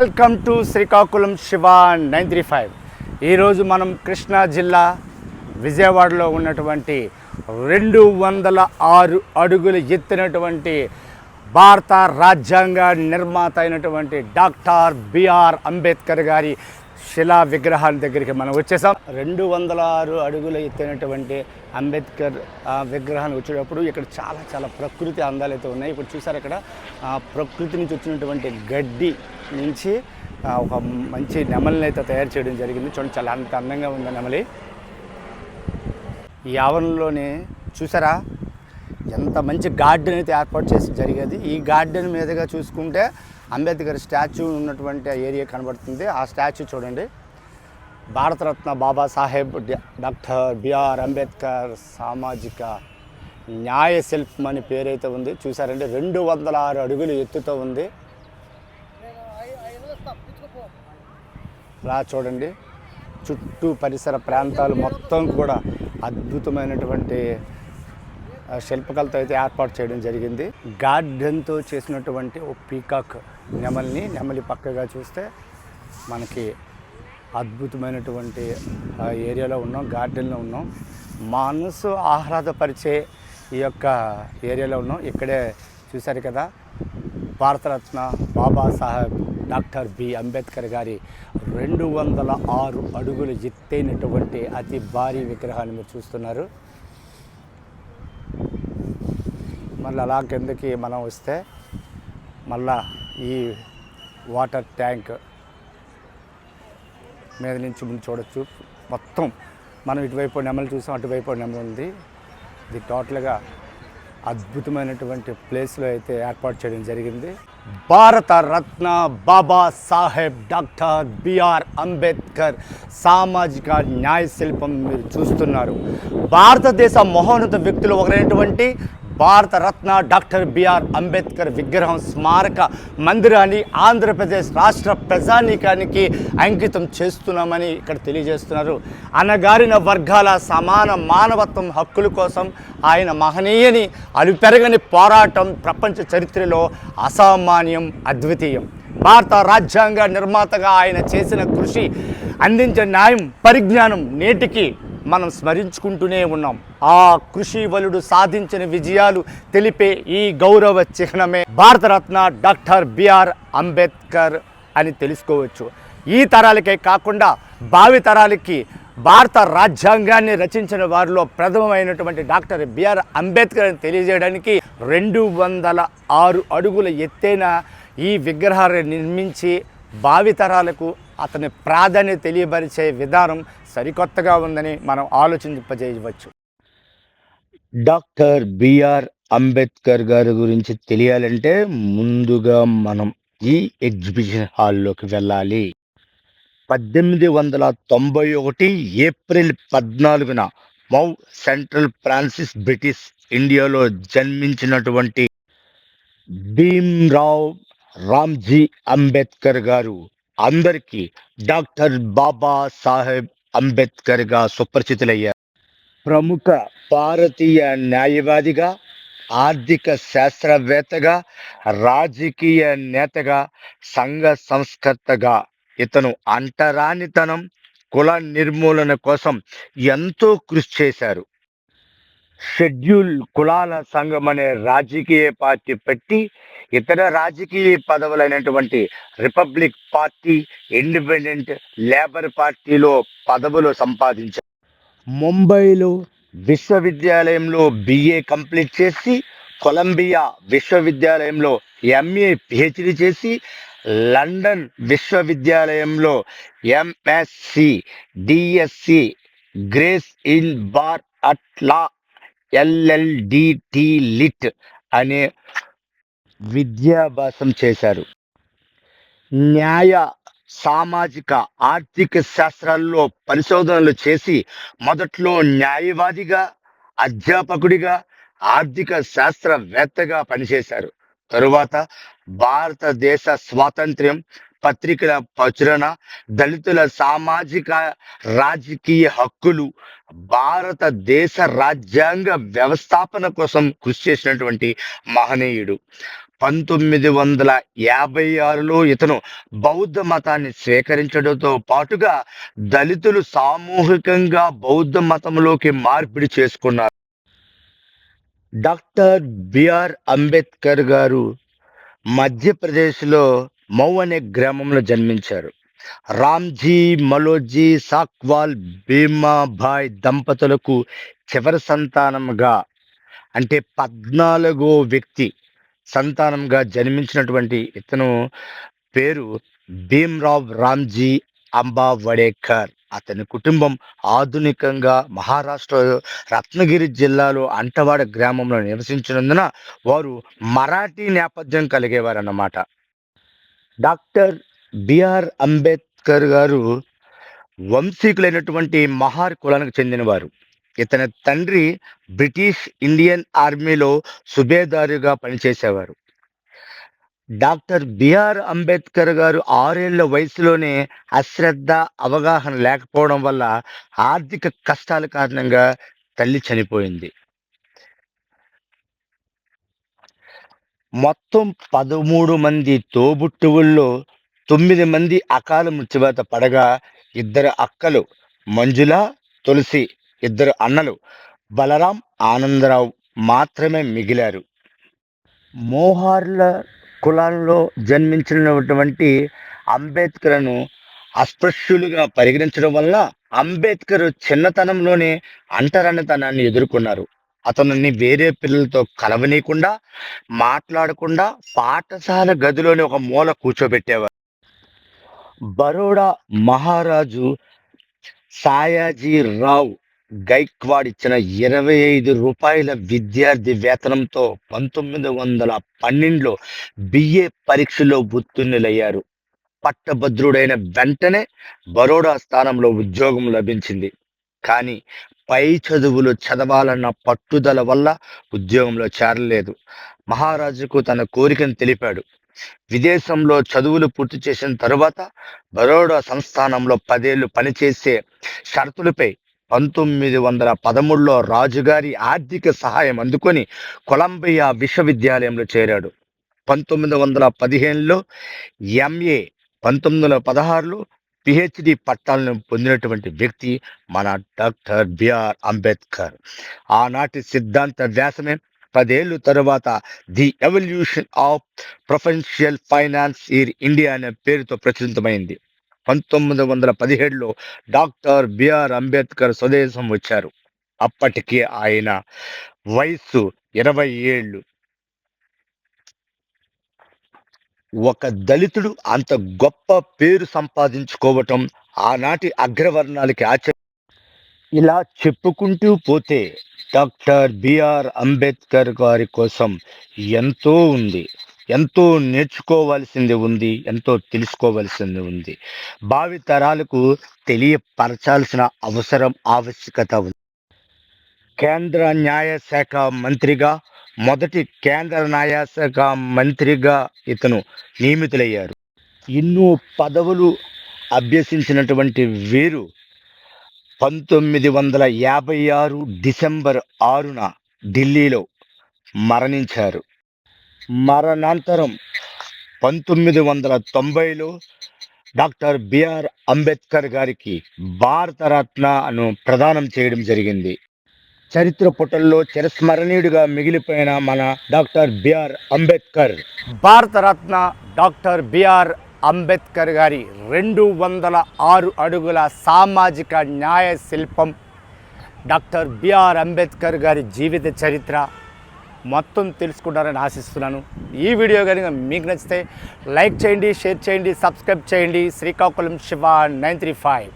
Welcome to Srikakulam Shiva 935. ఈరోజు మనం కృష్ణా జిల్లా విజయవాడలో ఉన్నటువంటి 206 అడుగులు ఎత్తినటువంటి భారత రాజ్యాంగ నిర్మాత అయినటువంటి డాక్టర్ బిఆర్ అంబేద్కర్ గారి శిలా విగ్రహాల దగ్గరికి మనం వచ్చేసాం. 206 అడుగులు ఎత్తినటువంటి అంబేద్కర్ విగ్రహాన్ని వచ్చేటప్పుడు ఇక్కడ చాలా ప్రకృతి అందాలు అయితే ఉన్నాయి. ఇప్పుడు చూసారు, ఇక్కడ ప్రకృతి నుంచి వచ్చినటువంటి గడ్డి నుంచి ఒక మంచి నెమలిని అయితే తయారు చేయడం జరిగింది. చూడండి, చాలా అంత అందంగా ఉంది నెమలి. ఈ ఆవరణలోనే చూసారా ఎంత మంచి గార్డెన్ అయితే ఏర్పాటు చేసి జరిగేది. ఈ గార్డెన్ మీదుగా చూసుకుంటే అంబేద్కర్ స్టాచ్యూ ఉన్నటువంటి ఏరియా కనబడుతుంది. ఆ స్టాచ్యూ చూడండి, భారతరత్న బాబాసాహెబ్ డాక్టర్ బిఆర్ అంబేద్కర్ సామాజిక న్యాయ శిల్పం అని పేరైతే ఉంది. చూసారండి, 206 అడుగులు ఎత్తుతో ఉంది. ఇలా చూడండి, చుట్టూ పరిసర ప్రాంతాలు మొత్తం కూడా అద్భుతమైనటువంటి శిల్పకళతో అయితే ఏర్పాటు చేయడం జరిగింది. గార్డెన్తో చేసినటువంటి ఓ పీకాక్ నెమలి పక్కగా చూస్తే మనకి అద్భుతమైనటువంటి ఏరియాలో ఉన్నాం, గార్డెన్లో ఉన్నాం. మనసు ఆహ్లాదపరిచే ఈ యొక్క ఏరియాలో ఉన్నాం. ఇక్కడే చూశారు కదా, భారతరత్న బాబాసాహెబ్ డాక్టర్ బి అంబేద్కర్ గారి 206 అడుగులు ఎత్తైనటువంటి అతి భారీ విగ్రహాన్ని మీరు చూస్తున్నారు. మళ్ళీ అలా కిందకి మనం వస్తే మళ్ళా ఈ వాటర్ ట్యాంక్ మీద నుంచి ముందు చూడొచ్చు. మొత్తం మనం ఇటువైపు నెమలు చూసాం, అటువైపు నెమలు ఉంది. ఇది టోటల్గా అద్భుతమైనటువంటి ప్లేస్లో అయితే ఏర్పాటు చేయడం జరిగింది. భారత రత్న బాబా సాహెబ్ డాక్టర్ బిఆర్ అంబేద్కర్ సామాజిక న్యాయ శిల్పం మీరు చూస్తున్నారు. భారతదేశ మహోన్నత వ్యక్తులు ఒకరైనటువంటి భారత రత్న డాక్టర్ బిఆర్ అంబేద్కర్ విగ్రహం స్మారక మందిరాన్ని ఆంధ్రప్రదేశ్ రాష్ట్ర ప్రజానీకానికి అంకితం చేస్తున్నామని ఇక్కడ తెలియజేస్తున్నారు. అణగారిన వర్గాల సమాన మానవత్వం హక్కుల కోసం ఆయన మహనీయని అలుపెరగని పోరాటం ప్రపంచ చరిత్రలో అసామాన్యం, అద్వితీయం. భారత రాజ్యాంగ నిర్మాతగా ఆయన చేసిన కృషి, అందించిన న్యాయం, పరిజ్ఞానం నేటికి మనం స్మరించుకుంటూనే ఉన్నాం. ఆ కృషి వలుడు సాధించిన విజయాలు తెలిపే ఈ గౌరవ చిహ్నమే భారతరత్న డాక్టర్ బిఆర్ అంబేద్కర్ అని తెలుసుకోవచ్చు. ఈ తరాలకే కాకుండా భావి తరాలకి భారత రాజ్యాంగాన్ని రచించిన వారిలో ప్రథమమైనటువంటి డాక్టర్ బిఆర్ అంబేద్కర్ అని తెలియజేయడానికి 206 అడుగుల ఎత్తైన ఈ విగ్రహాన్ని నిర్మించి భావితరాలకు అతని ప్రాధాన్యత తెలియపరిచే విధానం సరికొత్తగా ఉందని మనం ఆలోచింపజేయవచ్చు. డాక్టర్ బిఆర్ అంబేద్కర్ గారి గురించి తెలియాలంటే ముందుగా మనం ఈ ఎగ్జిబిషన్ హాల్లోకి వెళ్ళాలి. 1891 ఏప్రిల్ 14న మౌ సెంట్రల్ ఫ్రాన్సిస్ బ్రిటిష్ ఇండియాలో జన్మించినటువంటి భీమ్రావ్ రామ్జీ అంబేద్కర్ గారు అందరికీ డాక్టర్ బాబా సాహెబ్ అంబేద్కర్గా సుపరిచితులయ్యారు. ప్రముఖ భారతీయ న్యాయవాదిగా, ఆర్థిక శాస్త్రవేత్తగా, రాజకీయ నేతగా, సంఘ సంస్కర్తగా ఇతను అంటరానితనం, కుల నిర్మూలన కోసం ఎంతో కృషి చేశారు. షెడ్యూల్ కులాల సంఘం అనే రాజకీయ పార్టీ పెట్టి ఇతర రాజకీయ పదవులైనటువంటి రిపబ్లిక్ పార్టీ, ఇండిపెండెంట్ లేబర్ పార్టీలో పదవులు సంపాదించారు. ముంబైలో విశ్వవిద్యాలయంలో బిఏ కంప్లీట్ చేసి, కొలంబియా విశ్వవిద్యాలయంలో ఎంఏ పిహెచ్డి చేసి, లండన్ విశ్వవిద్యాలయంలో MSc DSc Gray's Inn bar at law LLD D litt అనే విద్యాభ్యాసం చేశారు. న్యాయ, సామాజిక, ఆర్థిక శాస్త్రాల్లో పరిశోధనలు చేసి మొదట్లో న్యాయవాదిగా, అధ్యాపకుడిగా, ఆర్థిక శాస్త్రవేత్తగా పనిచేశారు. తరువాత భారతదేశ స్వాతంత్ర్యం, పత్రికల ప్రచురణ, దళితుల సామాజిక రాజకీయ హక్కులు, భారతదేశ రాజ్యాంగ వ్యవస్థాపన కోసం కృషి చేసినటువంటి మహనీయుడు. 1956లో ఇతను బౌద్ధ మతాన్ని స్వీకరించడంతో పాటుగా దళితులు సామూహికంగా బౌద్ధ మతంలోకి మార్పిడి చేసుకున్నారు. డాక్టర్ బిఆర్ అంబేద్కర్ గారు మధ్యప్రదేశ్లో మౌ అనే గ్రామంలో జన్మించారు. రామ్జీ మలోజీ సాక్వాల్ భీమాభాయ్ దంపతులకు చివరి సంతానంగా, అంటే 14వ వ్యక్తి సంతానంగా జన్మించినటువంటి ఇతను పేరు భీమ్రావ్ రామ్జీ అంబావడేకర్. అతని కుటుంబం ఆధునికంగా మహారాష్ట్ర రత్నగిరి జిల్లాలో అంటవాడ గ్రామంలో నివసించినందున వారు మరాఠీ నేపథ్యం కలిగేవారన్నమాట. డాక్టర్ బిఆర్ అంబేద్కర్ గారు వంశీకులైనటువంటి మహార్ కులానికి చెందినవారు. ఇతని తండ్రి బ్రిటిష్ ఇండియన్ ఆర్మీలో సుబేదారుగా పనిచేసేవారు. డాక్టర్ బిఆర్ అంబేద్కర్ గారు 6 ఏళ్ల వయసులోనే అశ్రద్ధ, అవగాహన లేకపోవడం వల్ల ఆర్థిక కష్టాల కారణంగా తల్లి చనిపోయింది. మొత్తం 13 మంది తోబుట్టువుల్లో 9 మంది అకాల మృత్యువాత పడగా 2 అక్కలు మంజుల, తులసి, 2 అన్నలు బలరాం, ఆనందరావు మాత్రమే మిగిలారు. మోహార్ల కులాల్లో జన్మించినటువంటి అంబేద్కర్ను అస్పృశ్యులుగా పరిగణించడం వల్ల అంబేద్కర్ చిన్నతనంలోనే అంటరానితనాన్ని ఎదుర్కొన్నారు. అతనిని వేరే పిల్లలతో కలవనీయకుండా, మాట్లాడకుండా పాఠశాల గదిలోని ఒక మూల కూర్చోబెట్టేవారు. బరోడా మహారాజు సాయాజీ రావ్ గైక్వాడ్ ఇచ్చిన 25 రూపాయల విద్యార్థి వేతనంతో 1912లో బిఏ పరీక్షలో ఉత్తీర్ణులయ్యారు. పట్టభద్రుడైన వెంటనే బరోడా స్థానంలో ఉద్యోగం లభించింది. కానీ పై చదువులు చదవాలన్న పట్టుదల వల్ల ఉద్యోగంలో చేరలేదు. మహారాజుకు తన కోరికను తెలిపాడు. విదేశంలో చదువులు పూర్తి చేసిన తరువాత బరోడా సంస్థానంలో 10 ఏళ్లు పనిచేసే షరతులపై 1913లో రాజుగారి ఆర్థిక సహాయం అందుకొని కొలంబియా విశ్వవిద్యాలయంలో చేరాడు. 1915లో ఎంఏ, 1916లో పిహెచ్డి పట్టాలను పొందినటువంటి వ్యక్తి మన డాక్టర్ బిఆర్ అంబేద్కర్. ఆనాటి సిద్ధాంత వ్యాసమే 10 ఏళ్ళు తరువాత the evolution of provincial finance in India అనే పేరుతో ప్రచురితమైంది. 1917లో డాక్టర్ బిఆర్ అంబేద్కర్ స్వదేశం వచ్చారు. అప్పటికే ఆయన వయస్సు 20 ఏళ్ళు. ఒక దళితుడు అంత గొప్ప పేరు సంపాదించుకోవటం ఆనాటి అగ్రవర్ణాలకి ఆశ్చర్యం. ఇలా చెప్పుకుంటూ పోతే డాక్టర్ బిఆర్ అంబేద్కర్ గారి కోసం ఎంతో ఉంది, ఎంతో నేర్చుకోవాల్సింది ఉంది, ఎంతో తెలుసుకోవాల్సింది ఉంది. భావి తరాలకు తెలియపరచాల్సిన ఆవశ్యకత ఉంది. కేంద్ర న్యాయశాఖ మంత్రిగా, మొదటి కేంద్ర న్యాయశాఖ మంత్రిగా ఇతను నియమితులయ్యారు. ఎన్నో పదవులు అభ్యసించినటువంటి వీరు 1956 డిసెంబర్ 6న ఢిల్లీలో మరణించారు. మరణాంతరం 1990లో డాక్టర్ బిఆర్ అంబేద్కర్ గారికి భారతరత్నను ప్రదానం చేయడం జరిగింది. చరిత్ర పుటల్లో చిరస్మరణీయుడిగా మిగిలిపోయిన మన doctor BR Ambedkar, Bharat Ratna doctor BR Ambedkar గారి 206 అడుగుల సామాజిక న్యాయ శిల్పం, డాక్టర్ బిఆర్ అంబేద్కర్ గారి జీవిత చరిత్ర మొత్తం తెలుసుకుంటారని ఆశిస్తున్నాను. ఈ వీడియో కనుక మీకు నచ్చితే లైక్ చేయండి, షేర్ చేయండి, సబ్స్క్రైబ్ చేయండి. శ్రీకాకుళం శివ 935.